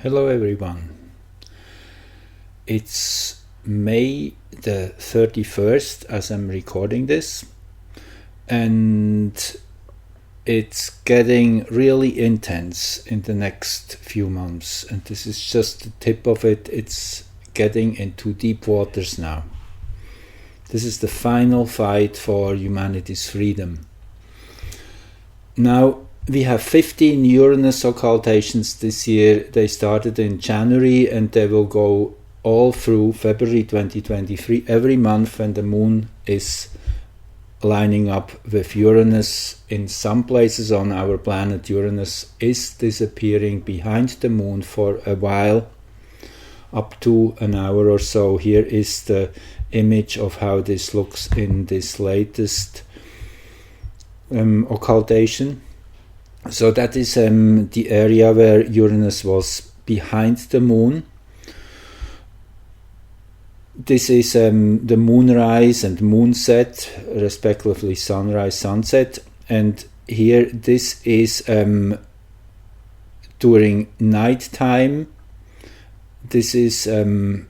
Hello everyone. It's May the 31st as I'm recording this, and it's getting really intense in the next few months, and this is just the tip of it. It's getting into deep waters now. This is the final fight for humanity's freedom. Now, we have 15 Uranus Occultations this year. They started in January and they will go all through February 2023. Every month when the moon is lining up with Uranus, in some places on our planet, Uranus is disappearing behind the moon for a while, up to an hour or so. Here is the image of how this looks in this latest occultation. So that is the area where Uranus was behind the moon. This is the moonrise and moonset, respectively sunrise, sunset. And here this is during night time. This is in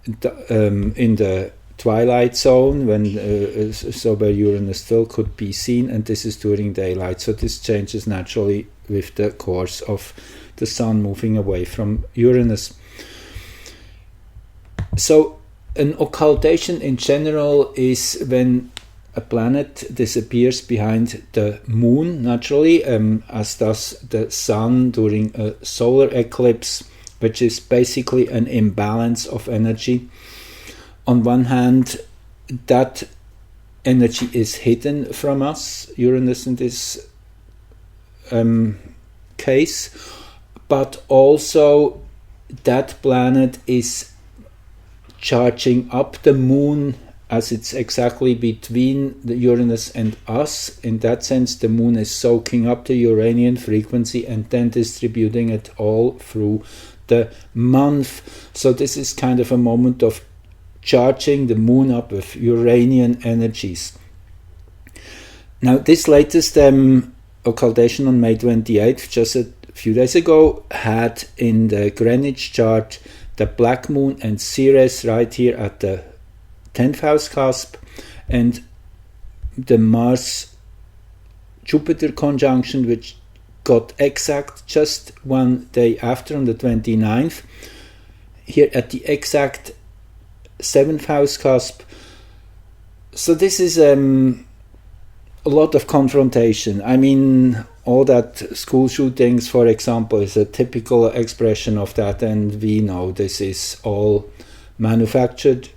the twilight zone, when so where Uranus still could be seen, and this is during daylight. So this changes naturally with the course of the sun moving away from Uranus. So an occultation in general is when a planet disappears behind the moon, naturally, as does the sun during a solar eclipse, which is basically an imbalance of energy. On one hand, that energy is hidden from us, Uranus in this case, but also that planet is charging up the moon, as it's exactly between the Uranus and us. In that sense, the moon is soaking up the Uranian frequency and then distributing it all through the month. So this is kind of a moment of charging the moon up with Uranian energies. Now, this latest occultation on May 28th, just a few days ago, had in the Greenwich chart the black moon and Ceres right here at the 10th house cusp, and the Mars-Jupiter conjunction, which got exact just one day after, on the 29th, here at the exact 7th house cusp. So this is a lot of confrontation. I mean, all that school shootings, for example, is a typical expression of that, and we know this is all manufactured.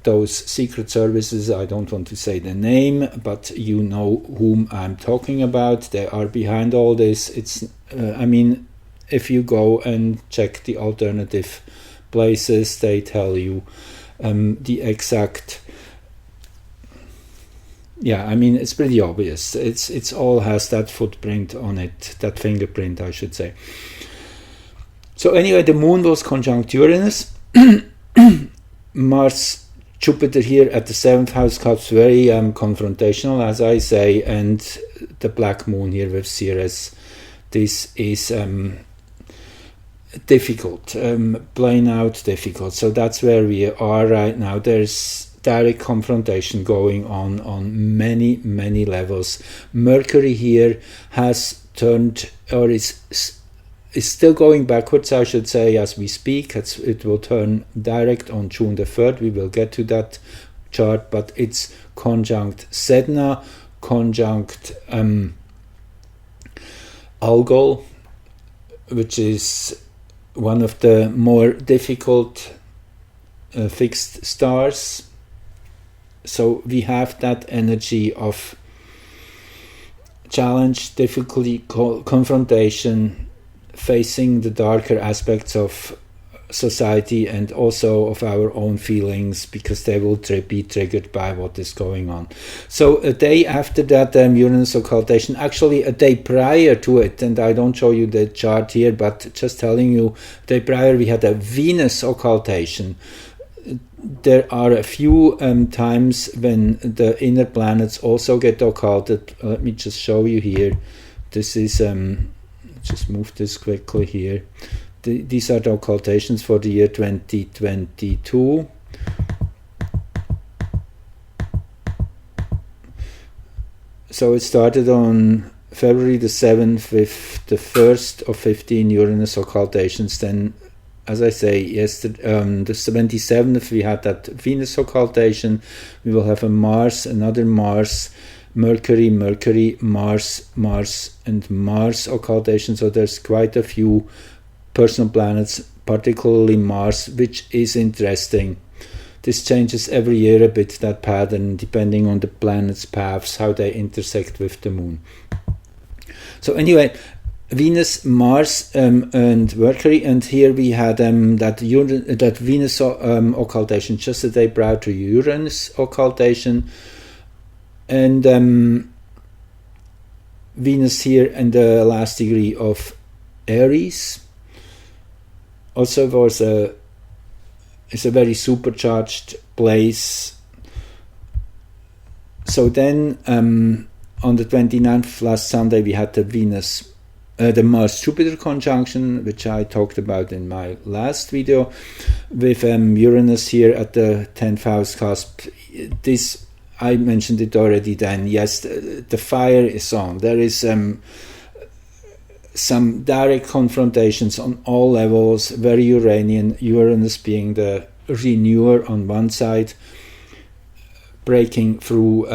Those secret services, I don't want to say the name, but you know whom I'm talking about. They are behind all this. It's I mean, if you go and check the alternative places, they tell you the exact. Yeah, I mean, it's pretty obvious. It's all has that footprint on it, that fingerprint, I should say. So anyway, the moon was conjunct Uranus. Mars, Jupiter here at the 7th house cusp, very confrontational, as I say, and the black moon here with Ceres. This is difficult, plain out difficult. So that's where we are right now. There's direct confrontation going on many levels. Mercury here has turned, or is still going backwards, I should say, as we speak. It will turn direct on June the 3rd. We will get to that chart, but it's conjunct Sedna, conjunct Algol, which is one of the more difficult fixed stars. So we have that energy of challenge, difficulty, confrontation, facing the darker aspects of society and also of our own feelings, because they will be triggered by what is going on. So a day after that Uranus occultation, actually a day prior to it, and I don't show you the chart here, but just telling you, a day prior we had a Venus occultation. There are a few times when the inner planets also get occulted. Let me just show you here. This is just move this quickly here. These are the occultations for the year 2022. So it started on February the 7th with the first of 15 Uranus occultations. Then, as I say, yesterday, the 27th, we had that Venus occultation. We will have a Mars, another Mars, Mercury, Mars, and Mars occultation. So there's quite a few personal planets, particularly Mars, which is interesting. This changes every year a bit, that pattern, depending on the planets' paths, how they intersect with the moon. So anyway, Venus, Mars, and Mercury, and here we had that Venus occultation just the day prior to Uranus occultation, and Venus here in the last degree of Aries. Also was it's a very supercharged place. So then on the 29th, last Sunday, we had the Mars-Jupiter conjunction, which I talked about in my last video, with Uranus here at the 10th house cusp. This, I mentioned it already then. Yes, the fire is on. There is some direct confrontations on all levels, very Uranian, Uranus being the renewer on one side, breaking through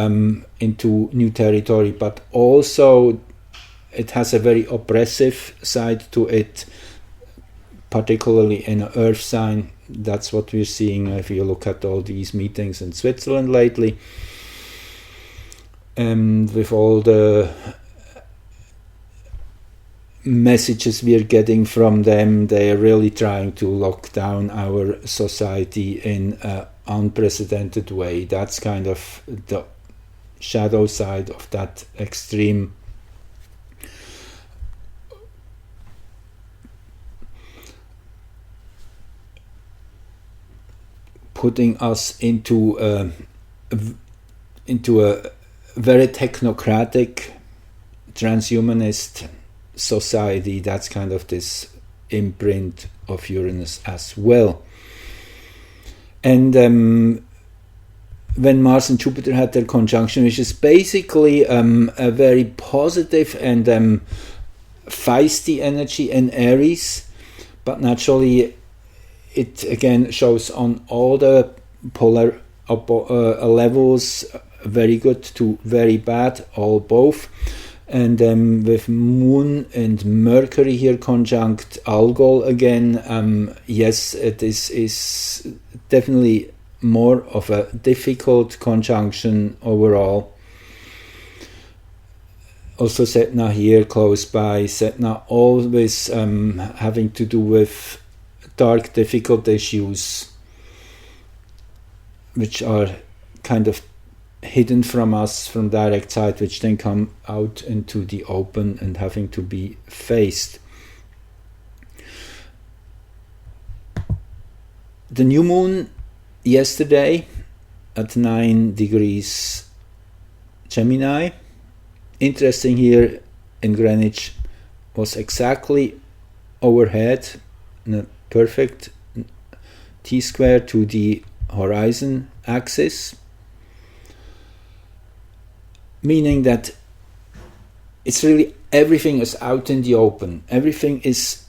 into new territory, but also it has a very oppressive side to it, particularly in an earth sign. That's what we're seeing if you look at all these meetings in Switzerland lately, and with all the messages we're getting from them. They are really trying to lock down our society in an unprecedented way. That's kind of the shadow side of that extreme putting us into a very technocratic, transhumanist society. That's kind of this imprint of Uranus as well. And when Mars and Jupiter had their conjunction, which is basically a very positive and feisty energy in Aries, but naturally it again shows on all the polar levels, very good to very bad, all both. And with Moon and Mercury here conjunct Algol again, yes, it is definitely more of a difficult conjunction overall. Also Sedna here close by. Sedna always having to do with dark, difficult issues, which are kind of hidden from us from direct sight, which then come out into the open and having to be faced. The new moon yesterday at 9 degrees Gemini, interesting here in Greenwich, was exactly overhead in a perfect T-square to the horizon axis, meaning that it's really everything is out in the open. Everything is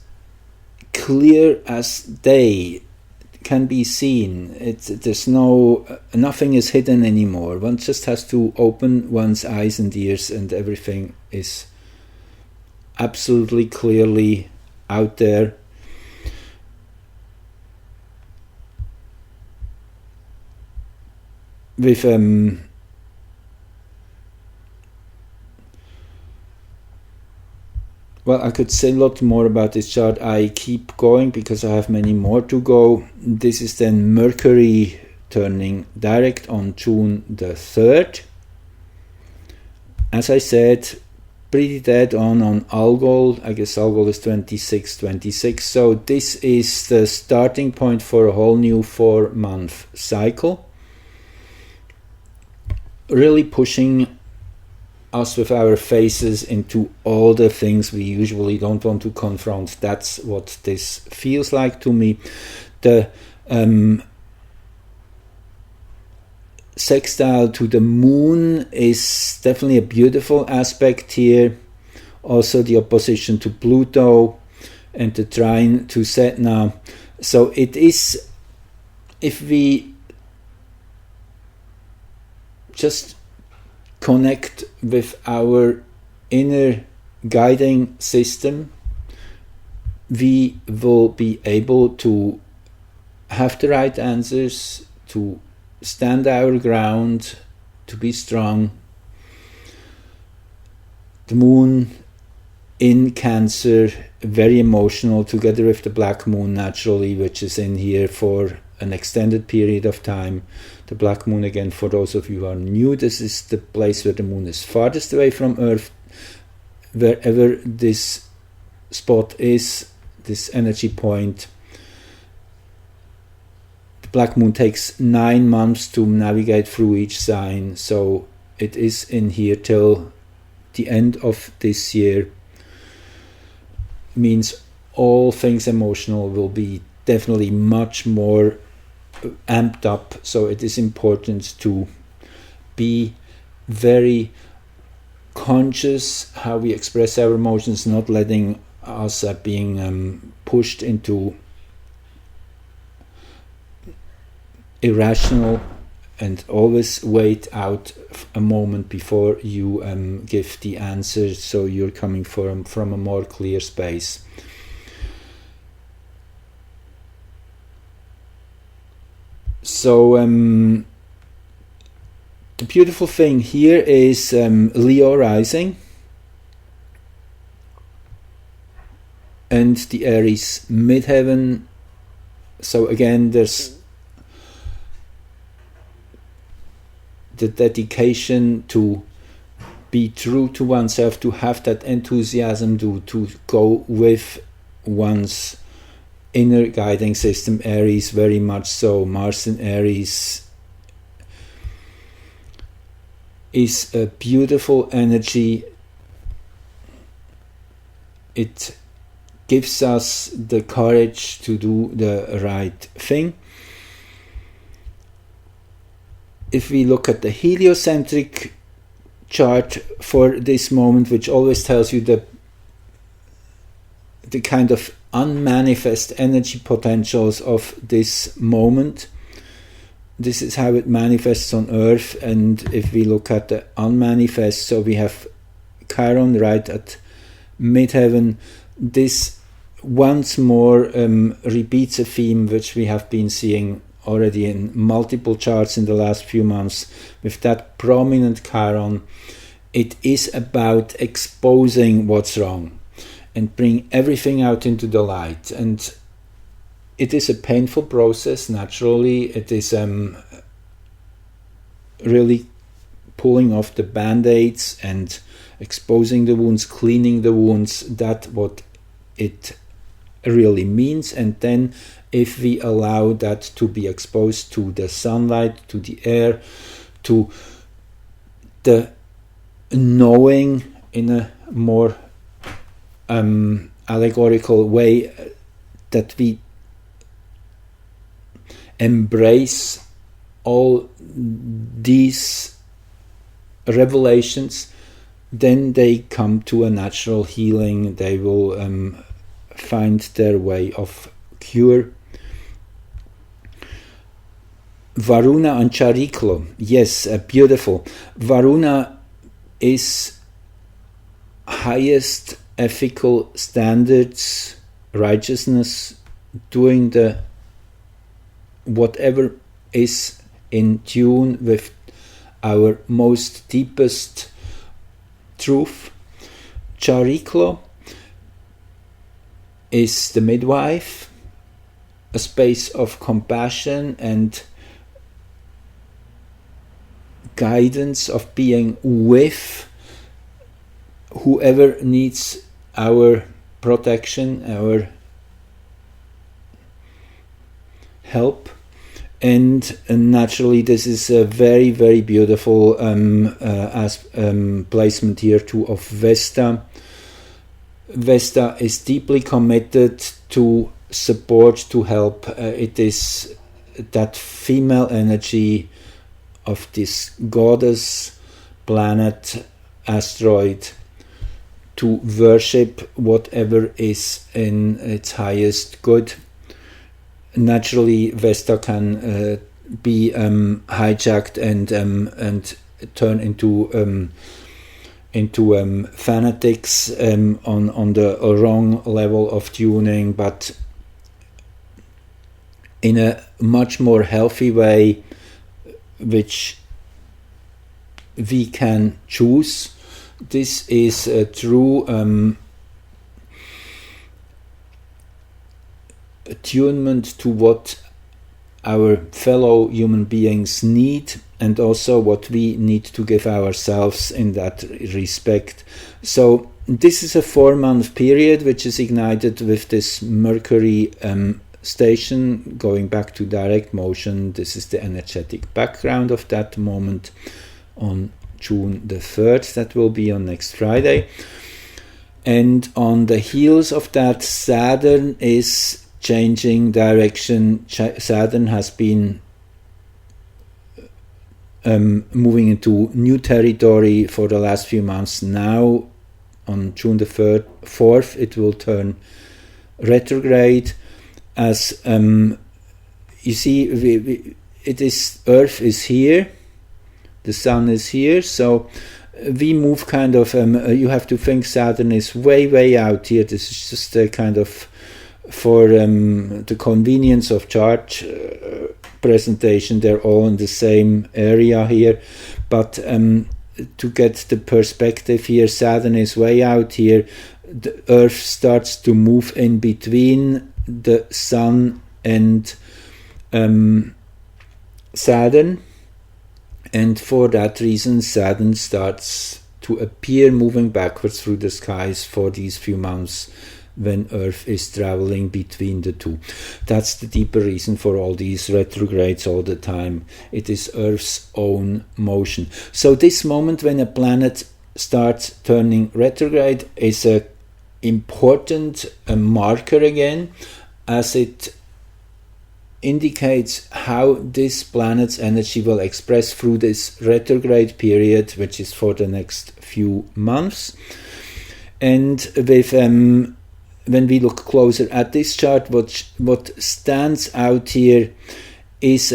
clear as day, can be seen. There's nothing is hidden anymore. One just has to open one's eyes and ears, and everything is absolutely clearly out there. With well, I could say a lot more about this chart. I keep going because I have many more to go. This is then Mercury turning direct on June the 3rd. As I said, pretty dead on Algol. I guess Algol is 26. So this is the starting point for a whole new 4-month cycle. Really pushing us with our faces into all the things we usually don't want to confront. That's what this feels like to me. The sextile to the moon is definitely a beautiful aspect here. Also the opposition to Pluto and the trine to Sedna. So it is, if we just connect with our inner guiding system, we will be able to have the right answers, to stand our ground, to be strong. The moon in Cancer, very emotional, together with the black moon naturally, which is in here for an extended period of time. The black moon, again, for those of you who are new, this is the place where the moon is farthest away from Earth. Wherever this spot is, this energy point, the black moon takes 9 months to navigate through each sign, so it is in here till the end of this year. Means all things emotional will be definitely much more amped up, so it is important to be very conscious how we express our emotions, not letting us being pushed into irrational, and always wait out a moment before you give the answer, so you're coming from a more clear space. So the beautiful thing here is Leo rising and the Aries midheaven. So again, there's the dedication to be true to oneself, to have that enthusiasm, to go with one's inner guiding system. Aries, very much so. Mars in Aries is a beautiful energy. It gives us the courage to do the right thing. If we look at the heliocentric chart for this moment, which always tells you the kind of unmanifest energy potentials of this moment, this is how it manifests on Earth. And if we look at the unmanifest, so we have Chiron right at midheaven. This once more repeats a theme which we have been seeing already in multiple charts in the last few months. With that prominent Chiron, it is about exposing what's wrong and bring everything out into the light. And it is a painful process, naturally. It is really pulling off the band-aids and exposing the wounds, cleaning the wounds. That's what it really means. And then if we allow that to be exposed to the sunlight, to the air, to the knowing in a more allegorical way, that we embrace all these revelations, then they come to a natural healing. They will find their way of cure. Varuna and Chariklo, yes, beautiful. Varuna is highest ethical standards, righteousness, doing the whatever is in tune with our most deepest truth. Chariklo is the midwife, a space of compassion and guidance, of being with whoever needs our protection, our help. And naturally this is a very, very beautiful placement here too of Vesta. Vesta is deeply committed to support, to help. It is that female energy of this goddess, planet, asteroid, to worship whatever is in its highest good. Naturally, Vesta can be hijacked and turn into fanatics on the wrong level of tuning, but in a much more healthy way, which we can choose. This is a true attunement to what our fellow human beings need, and also what we need to give ourselves in that respect. So this is a 4-month period which is ignited with this Mercury station going back to direct motion. This is the energetic background of that moment on June the 3rd. That will be on next Friday. And on the heels of that, Saturn is changing direction. Saturn has been moving into new territory for the last few months. Now on June the 4th it will turn retrograde. As you see, Earth is here, the Sun is here, so we move kind of, you have to think Saturn is way out here. This is just a kind of for the convenience of chart presentation. They're all in the same area here, but to get the perspective here, Saturn is way out here. The Earth starts to move in between the Sun and Saturn, and for that reason Saturn starts to appear moving backwards through the skies for these few months when Earth is traveling between the two. That's the deeper reason for all these retrogrades all the time. It is Earth's own motion. So this moment when a planet starts turning retrograde is a important marker again, as it indicates how this planet's energy will express through this retrograde period, which is for the next few months. And with when we look closer at this chart, what stands out here is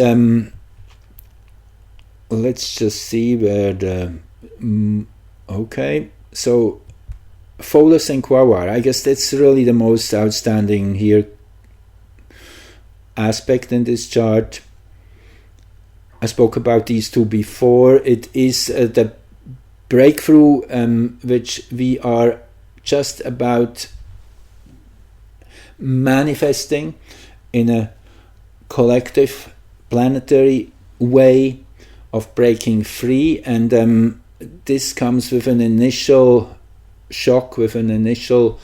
let's just see where the okay, so Pholus and Quaoar, I guess that's really the most outstanding here aspect in this chart. I spoke about these two before. It is the breakthrough which we are just about manifesting in a collective planetary way of breaking free, and this comes with an initial shock, with an initial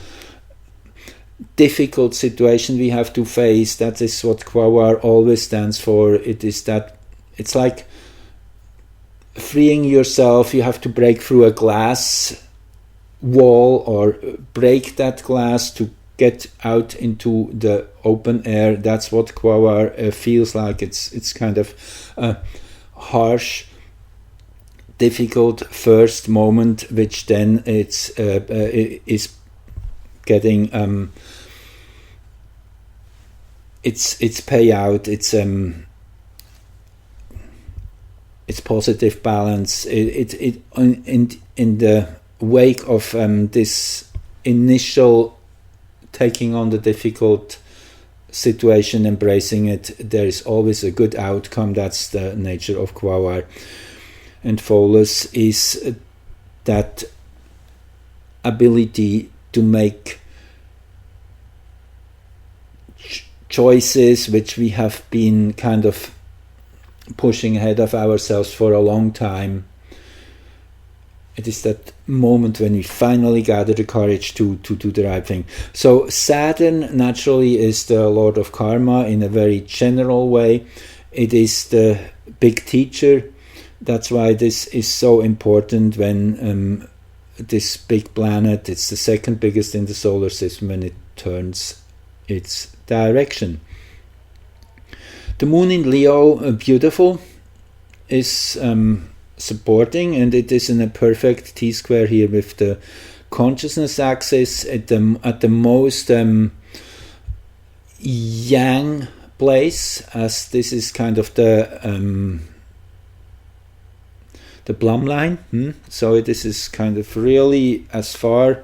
difficult situation we have to face. That is what Quaoar always stands for. It is that it's like freeing yourself. You have to break through a glass wall or break that glass to get out into the open air. That's what Quaoar feels like. It's kind of a harsh, difficult first moment, which then is getting its payout, its positive balance. In the wake of this initial taking on the difficult situation, embracing it, there is always a good outcome. That's the nature of Quaoar. And Pholus is that ability to make choices which we have been kind of pushing ahead of ourselves for a long time. It is that moment when we finally gather the courage to do the right thing. So Saturn naturally is the lord of karma in a very general way. It is the big teacher. That's why this is so important when this big planet, it's the second biggest in the solar system, when it turns its direction. The moon in Leo, beautiful, is supporting, and it is in a perfect T-square here with the consciousness axis at the most yang place, as this is kind of the plumb line. So this is kind of really as far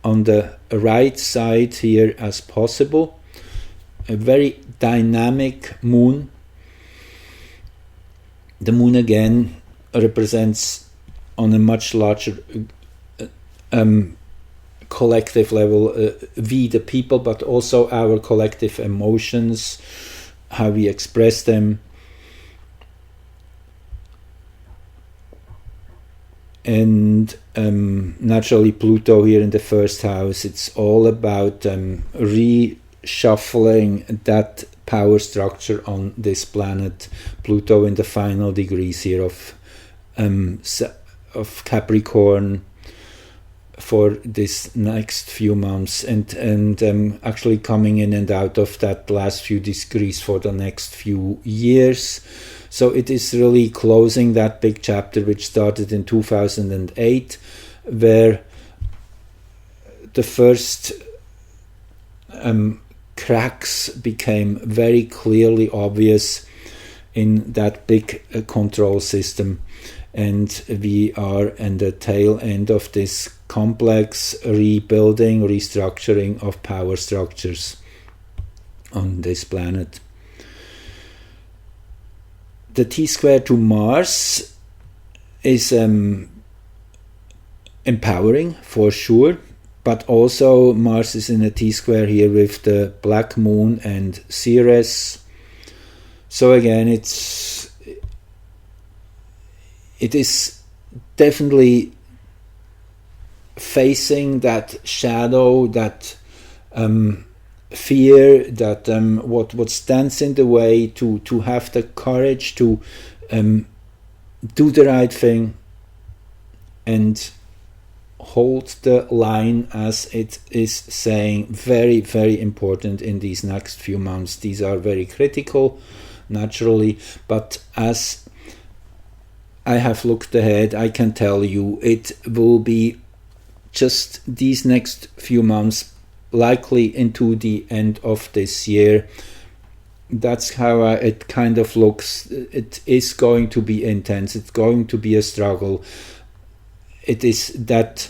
on the right side here as possible. A very dynamic moon. The moon again represents on a much larger collective level, we the people, but also our collective emotions, how we express them. And naturally Pluto here in the first house, it's all about reshuffling that power structure on this planet. Pluto in the final degrees here of Capricorn for this next few months, and actually coming in and out of that last few degrees for the next few years. So it is really closing that big chapter which started in 2008, where the first cracks became very clearly obvious in that big control system, and we are in the tail end of this complex rebuilding, restructuring of power structures on this planet. The T-square to Mars is empowering for sure, but also Mars is in a T-square here with the black moon and Ceres. So again, it is definitely facing that shadow, that fear, that what stands in the way, to have the courage to do the right thing and hold the line, as it is saying. Very, very important in these next few months. These are very critical, naturally, but as I have looked ahead, I can tell you it will be just these next few months, likely into the end of this year. That's how it kind of looks. It is going to be intense. It's going to be a struggle. It is that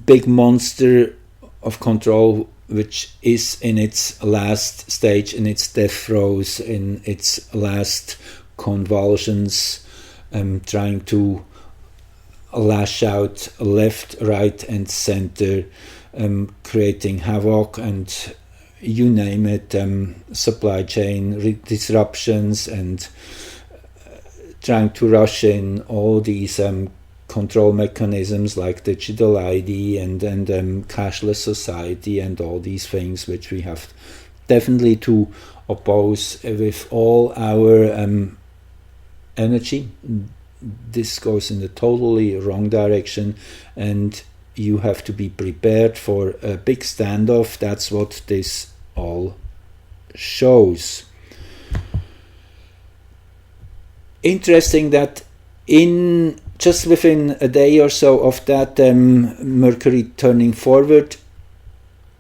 big monster of control which is in its last stage, in its death throes, in its last convulsions, trying to lash out left, right and center, creating havoc and you name it, supply chain disruptions, and trying to rush in all these control mechanisms like digital ID and cashless society and all these things which we have definitely to oppose with all our energy. This goes in the totally wrong direction, and you have to be prepared for a big standoff. That's what this all shows. Interesting that in just within a day or so of that Mercury turning forward,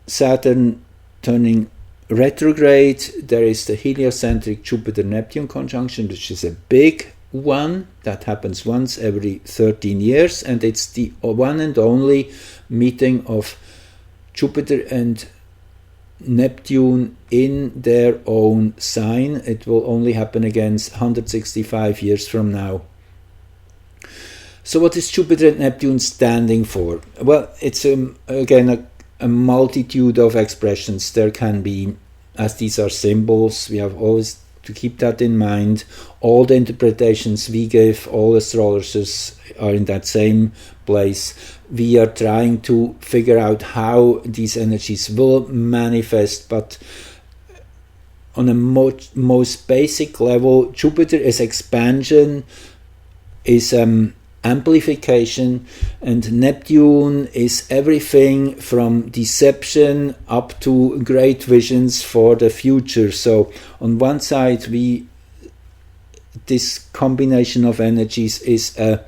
Saturn turning retrograde, there is the heliocentric Jupiter-Neptune conjunction, which is a big one that happens once every 13 years, and it's the one and only meeting of Jupiter and Neptune in their own sign. It will only happen again 165 years from now. So what is Jupiter and Neptune standing for? Well, it's again a multitude of expressions. There can be, as these are symbols, we have always to keep that in mind. All the interpretations we give, all astrologers are in that same place. We are trying to figure out how these energies will manifest, but on a most basic level, Jupiter is expansion, is amplification, and Neptune is everything from deception up to great visions for the future. So on one side, this combination of energies is a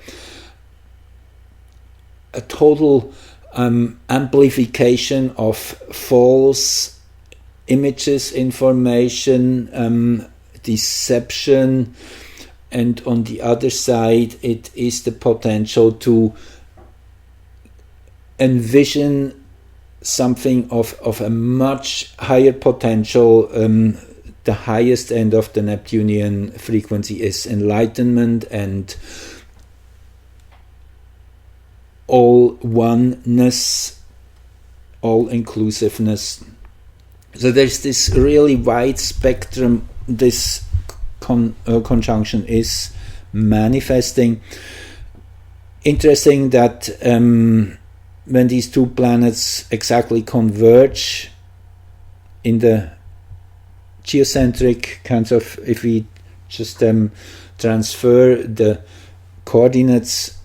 total amplification of false images, information, deception, and on the other side it is the potential to envision something of a much higher potential. The highest end of the Neptunian frequency is enlightenment and all oneness, all inclusiveness. So there's this really wide spectrum this conjunction is manifesting. Interesting that when these two planets exactly converge in the geocentric kinds of, if we just transfer the coordinates,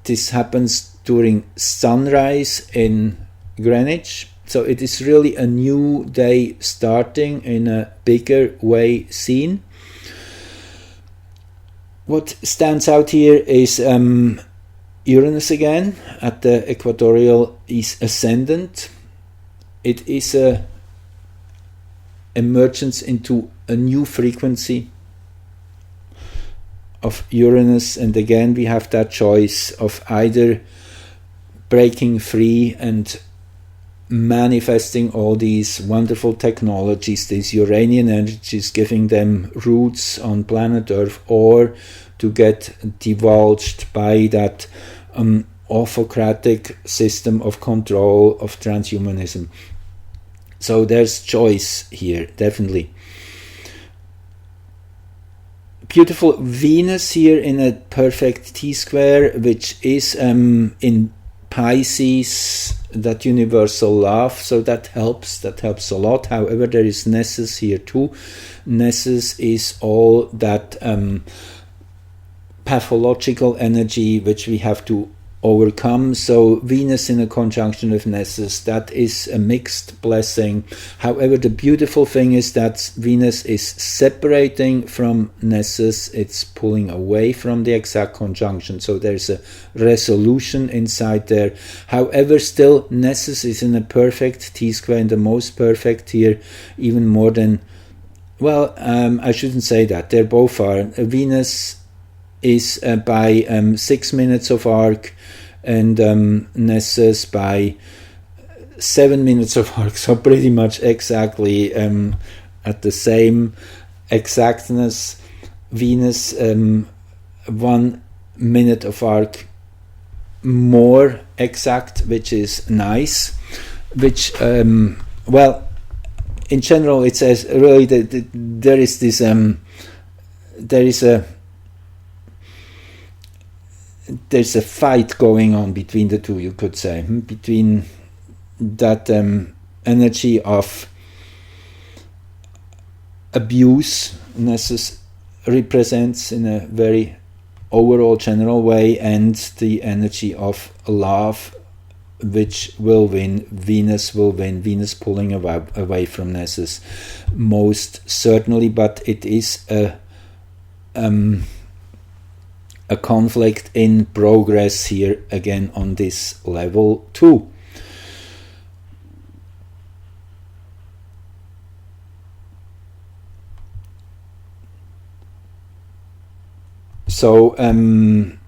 this happens during sunrise in Greenwich. So it is really a new day starting in a bigger way seen. What stands out here is Uranus again at the equatorial ascendant. It is a emergence into a new frequency of Uranus, and again we have that choice of either breaking free and manifesting all these wonderful technologies, these Uranian energies, giving them roots on planet Earth, or to get divulged by that autocratic system of control of transhumanism. So there's choice here, definitely. Beautiful Venus here in a perfect T-square, which is in Pisces, that universal love, so that helps a lot. However, there is Nessus here too. Nessus is all that pathological energy which we have to overcome. So Venus in a conjunction with Nessus, that is a mixed blessing. However, the beautiful thing is that Venus is separating from Nessus, it's pulling away from the exact conjunction, so there's a resolution inside there. However, still Nessus is in a perfect T-square, and the most perfect here, even more than, well, I shouldn't say that, they're both are. Venus is by 6 minutes of arc, and Nessus by 7 minutes of arc, so pretty much exactly at the same exactness. Venus 1 minute of arc more exact, which is nice, which well, in general it says really that there is this there's a fight going on between the two, you could say, between that energy of abuse Nessus represents in a very overall general way, and the energy of love which will win. Venus will win, Venus pulling away from Nessus most certainly, but it is a conflict in progress here again on this level too. So then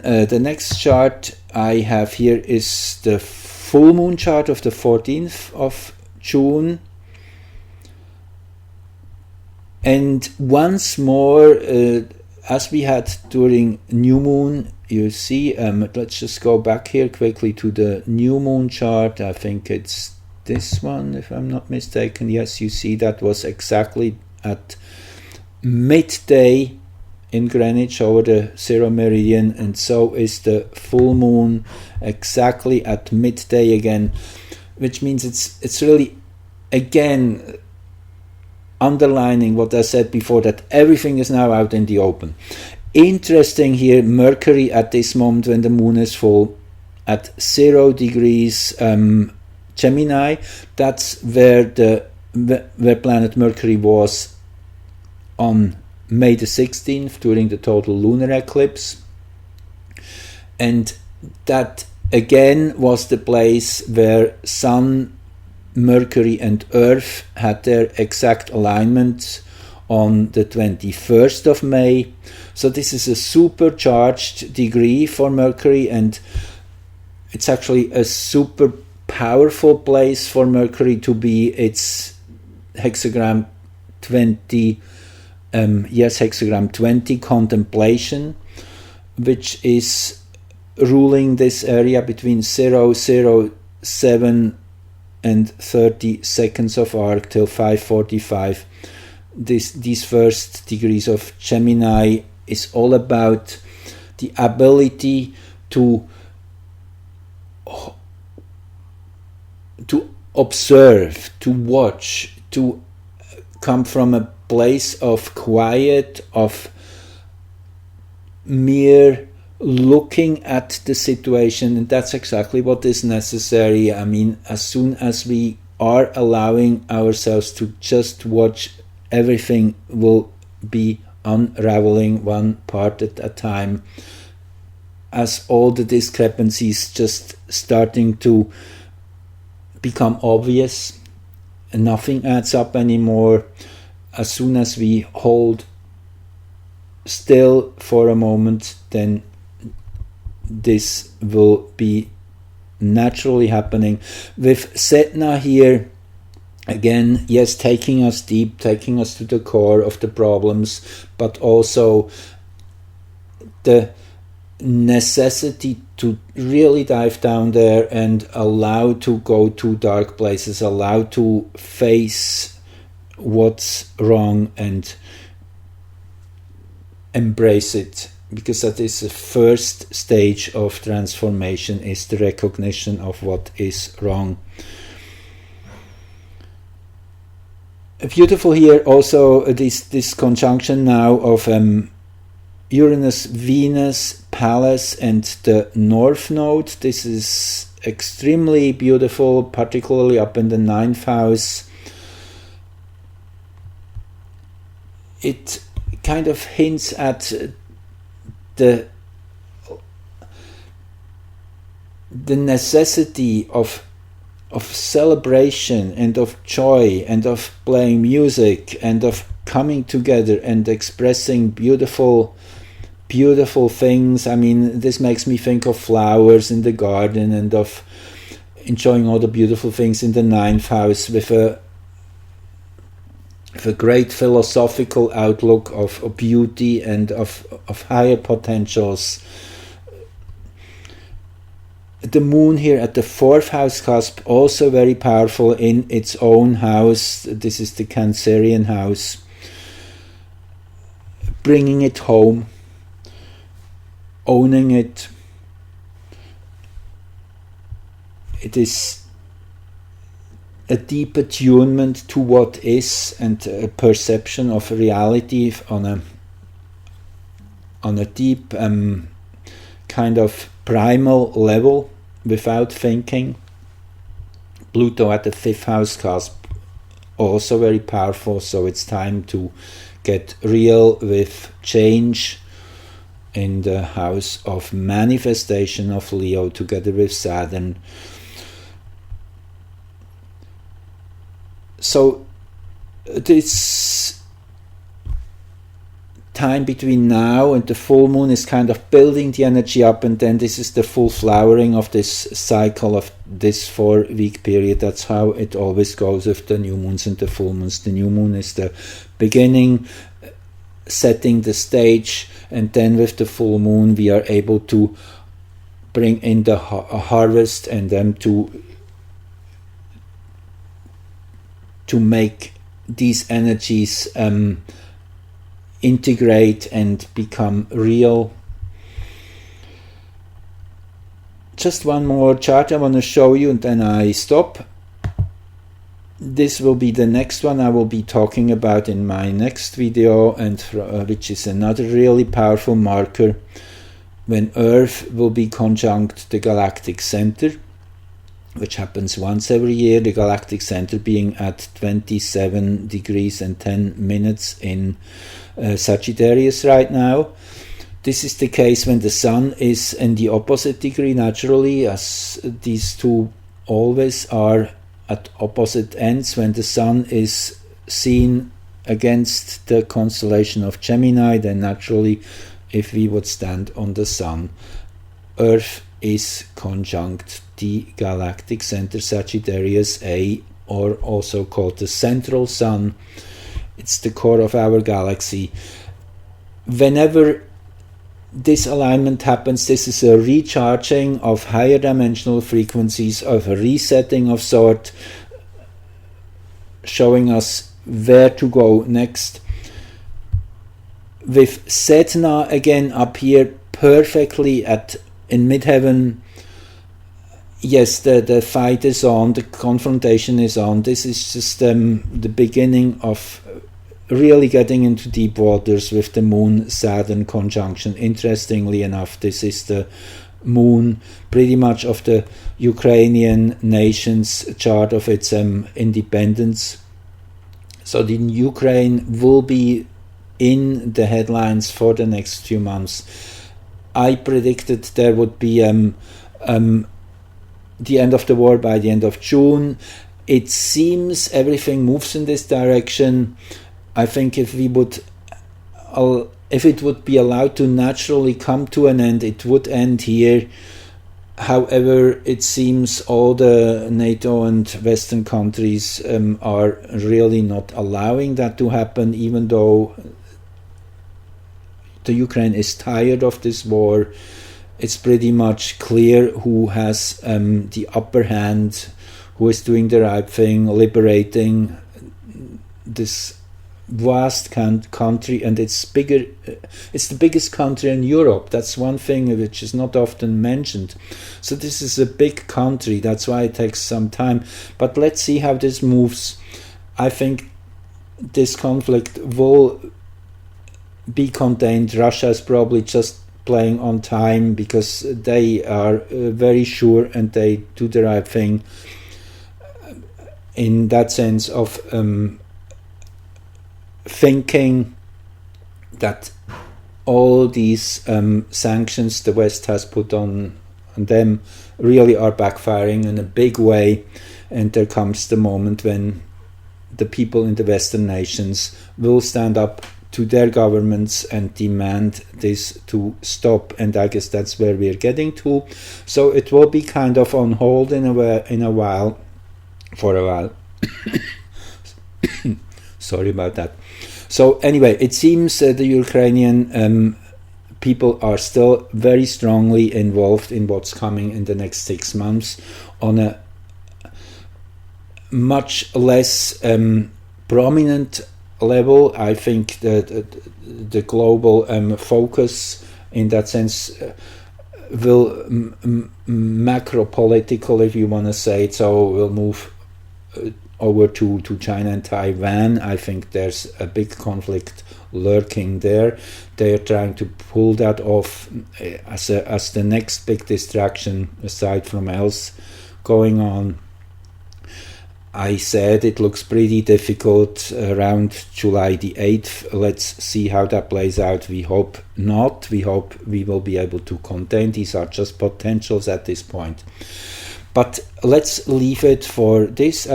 the next chart I have here is the full moon chart of the 14th of June. And once more, as we had during new moon, you see, let's just go back here quickly to the new moon chart. I think it's this one, if I'm not mistaken. Yes, you see that was exactly at midday in Greenwich over the 0 meridian, and so is the full moon exactly at midday again, which means it's really again, underlining what I said before, that everything is now out in the open. Interesting here, Mercury at this moment when the moon is full at 0 degrees Gemini. That's where planet Mercury was on May the 16th during the total lunar eclipse. And that again was the place where Sun, Mercury and Earth had their exact alignment on the 21st of May. So this is a supercharged degree for Mercury, and it's actually a super powerful place for Mercury to be. It's hexagram 20, hexagram 20 contemplation, which is ruling this area between 007 and 30 seconds of arc till 5:45. These first degrees of Gemini is all about the ability to observe, to watch, to come from a place of quiet, of mere looking at the situation, and that's exactly what is necessary. I mean, as soon as we are allowing ourselves to just watch, everything will be unraveling one part at a time, as all the discrepancies just starting to become obvious and nothing adds up anymore. As soon as we hold still for a moment, then this will be naturally happening. With Sedna here, again, yes, taking us deep, taking us to the core of the problems, but also the necessity to really dive down there and allow to go to dark places, allow to face what's wrong and embrace it, because that is the first stage of transformation, is the recognition of what is wrong. Beautiful here also this conjunction now of Uranus, Venus, Pallas and the North Node. This is extremely beautiful, particularly up in the 9th house. It kind of hints at the necessity of celebration and of joy and of playing music and of coming together and expressing beautiful things. I mean, this makes me think of flowers in the garden and of enjoying all the beautiful things in the 9th house with a great philosophical outlook of beauty and of higher potentials. The moon here at the 4th house cusp, also very powerful in its own house. This is the Cancerian house, bringing it home, owning it. It is a deep attunement to what is and a perception of reality on a deep kind of primal level without thinking. Pluto at the 5th house cusp, also very powerful, so it's time to get real with change in the house of manifestation of Leo together with Saturn. So this time between now and the full moon is kind of building the energy up, and then this is the full flowering of this cycle of this 4-week period. That's how it always goes with the new moons and the full moons. The new moon is the beginning, setting the stage, and then with the full moon we are able to bring in the harvest and then to make these energies integrate and become real. Just one more chart I want to show you and then I stop. this will be the next one I will be talking about in my next video, and which is another really powerful marker when Earth will be conjunct the galactic center, which happens once every year, the galactic center being at 27 degrees and 10 minutes in Sagittarius right now. This is the case when the Sun is in the opposite degree naturally, as these two always are at opposite ends. When the Sun is seen against the constellation of Gemini, then naturally, if we would stand on the Sun, Earth is conjunct the galactic center Sagittarius A, or also called the central Sun. It's the core of our galaxy. Whenever this alignment happens, this is a recharging of higher dimensional frequencies, of a resetting of sort, showing us where to go next. With Sedna again up here perfectly in midheaven, yes, the fight is on, the confrontation is on. This is just the beginning of really getting into deep waters with the Moon-Saturn conjunction. Interestingly enough, this is the moon pretty much of the Ukrainian nation's chart of its independence. So the Ukraine will be in the headlines for the next few months. I predicted there would be the end of the war by the end of June. It seems everything moves in this direction. I think if it would be allowed to naturally come to an end, it would end here. However, it seems all the NATO and Western countries are really not allowing that to happen, even though the Ukraine is tired of this war. It's pretty much clear who has the upper hand, who is doing the right thing, liberating this vast country, and it's bigger. It's the biggest country in Europe. That's one thing which is not often mentioned. So this is a big country. That's why it takes some time. But let's see how this moves. I think this conflict will be contained. Russia is probably just playing on time because they are very sure and they do the right thing in that sense of thinking that all these sanctions the West has put on them really are backfiring in a big way, and there comes the moment when the people in the Western nations will stand up to their governments and demand this to stop, and I guess that's where we're getting to. So it will be kind of on hold for a while. Sorry about that. So anyway, it seems the Ukrainian people are still very strongly involved in what's coming in the next 6 months on a much less prominent level. I think that the global focus in that sense will macro-political, if you want to say it so, will move over to China and Taiwan. I think there's a big conflict lurking there. They are trying to pull that off as the next big distraction aside from else going on. I said it looks pretty difficult around July the 8th. Let's see how that plays out. We hope not. We hope we will be able to contain. These are just potentials at this point. But let's leave it for this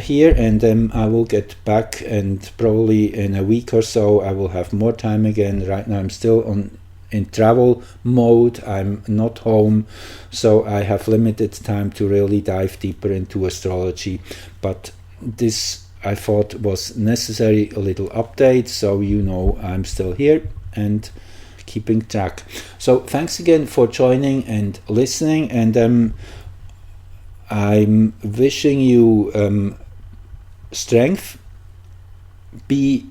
here, and then I will get back, and probably in a week or so I will have more time again. Right now I'm still in travel mode. I'm not home, so I have limited time to really dive deeper into astrology, but this I thought was necessary, a little update, so you know I'm still here and keeping track. So thanks again for joining and listening, and I'm wishing you strength. Be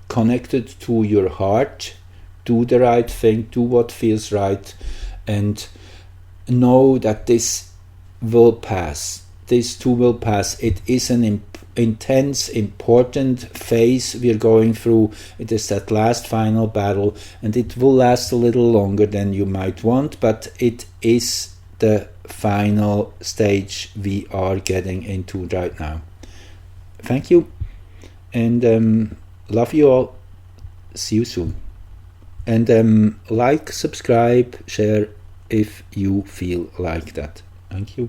connected to your heart, do the right thing, do what feels right, and know that this will pass. This too will pass. It is an intense, important phase we're going through. It is that last final battle, and it will last a little longer than you might want, but it is the final stage we are getting into right now. Thank you, and love you all. See you soon. And like, subscribe, share if you feel like that. Thank you.